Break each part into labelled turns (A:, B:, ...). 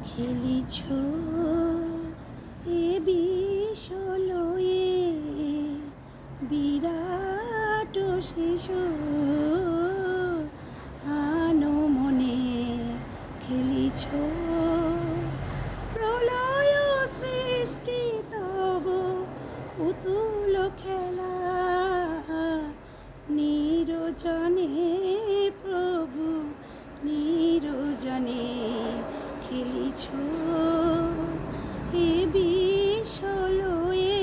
A: খেলিছ এ বিষলয়ে বিরাট শিশু আনো মনে খেলিছ প্রলয় সৃষ্টি তব পুতুল খেলা নিরজনে প্রভু নিরজনে খেলিছ এ বিষলয়ে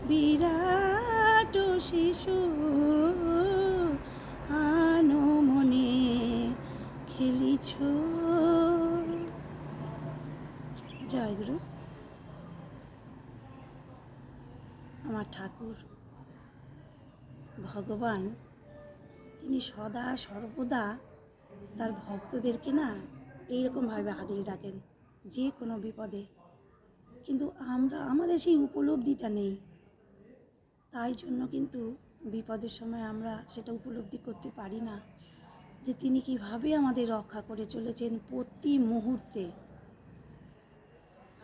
A: বিরাট শিশু আনো মনে খেলিছ। জয়গুরু। আমার ঠাকুর ভগবান তিনি সদা সর্বদা তার ভক্তদেরকে না এইরকমভাবে আগলে রাখেন যে কোনো বিপদে, কিন্তু আমাদের সেই উপলব্ধিটা নেই। তাই জন্য কিন্তু বিপদের সময় আমরা সেটা উপলব্ধি করতে পারি না যে তিনি কিভাবে আমাদের রক্ষা করে চলেছেন প্রতি মুহূর্তে।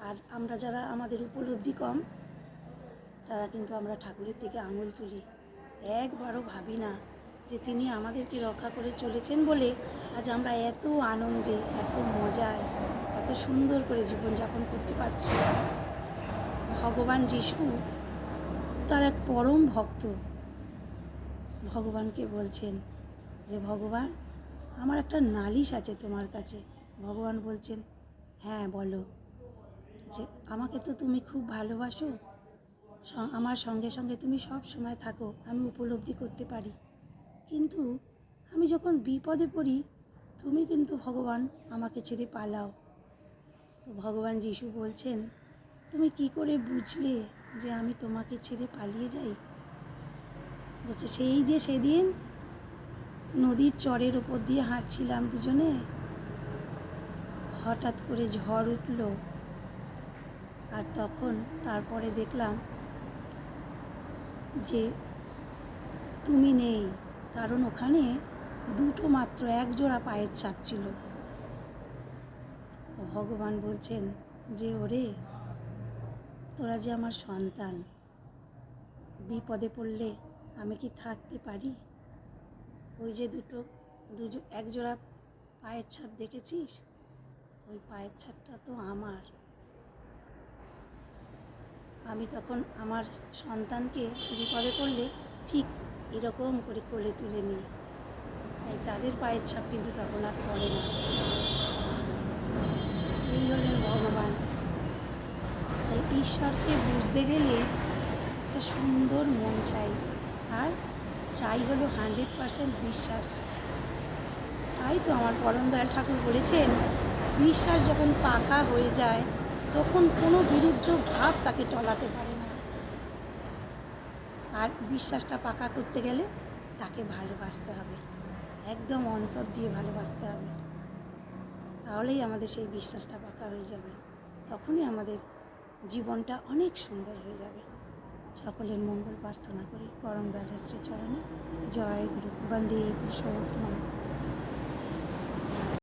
A: আর আমরা যারা আমাদের উপলব্ধি কম তারা কিন্তু আমরা ঠাকুরের দিকে আঙুল তুলি, একবারও ভাবি না যে তিনি আমাদেরকে রক্ষা করে চলেছেন বলে আজ আমরা এত আনন্দে, এত মজায়, এত সুন্দর করে জীবনযাপন করতে পারছি। ভগবান যিশু তার এক পরম ভক্ত ভগবানকে বলছেন যে ভগবান আমার একটা নালিশ আছে তোমার কাছে। ভগবান বলছেন হ্যাঁ বলো, যে আমাকে তো তুমি খুব ভালোবাসো, আমার সঙ্গে সঙ্গে তুমি সব সময় থাকো, আমি উপলব্ধি করতে পারি, কিন্তু আমি যখন বিপদে পড়ি তুমি কিন্তু ভগবান আমাকে ছেড়ে পালাও। তো ভগবান যিশু বলছেন তুমি কি করে বুঝলে যে আমি তোমাকে ছেড়ে পালিয়ে যাই? বলছে সেই যে সেদিন নদীর চরের ওপর দিয়ে হাঁটছিলাম দুজনে, হঠাৎ করে ঝড় উঠল, আর তখন তারপরে দেখলাম যে তুমি নেই, কারণ ওখানে দুটো মাত্র এক জোড়া পায়ের ছাপ ছিল। ভগবান বলছেন যে ওরে তোরা যে আমার সন্তান, বিপদে পড়লে আমি কি থাকতে পারি? ওই যে এক জোড়া পায়ের ছাপ দেখেছিস, ওই পায়ের ছাপটা তো আমার। আমি তখন আমার সন্তানকে বিপদে পড়লে ঠিক এরকম করে কোলে তুলে নিই, তাই তাদের পায়ের ছাপ কিন্তু তখন আর পড়ে না। এই হলেন ভগবান। তাই ঈশ্বরকে বুঝতে গেলে একটা সুন্দর মন চাই, আর চাই হলো 100% বিশ্বাস। তাই তো আমার পরম দয়াল ঠাকুর বলেছেন বিশ্বাস যখন পাকা হয়ে যায় তখন কোনো বিরুদ্ধ ভাব তাকে টলাতে পারে না। আর বিশ্বাসটা পাকা করতে গেলে তাকে ভালোবাসতে হবে, একদম অন্তর দিয়ে ভালোবাসতে হবে, তাহলেই আমাদের সেই বিশ্বাসটা পাকা হয়ে যাবে, তখনই আমাদের জীবনটা অনেক সুন্দর হয়ে যাবে। সকলের মঙ্গল প্রার্থনা করি পরম দয়ালের শ্রীচরণে। জয় গুরু। বন্দে পুরুষোত্তম।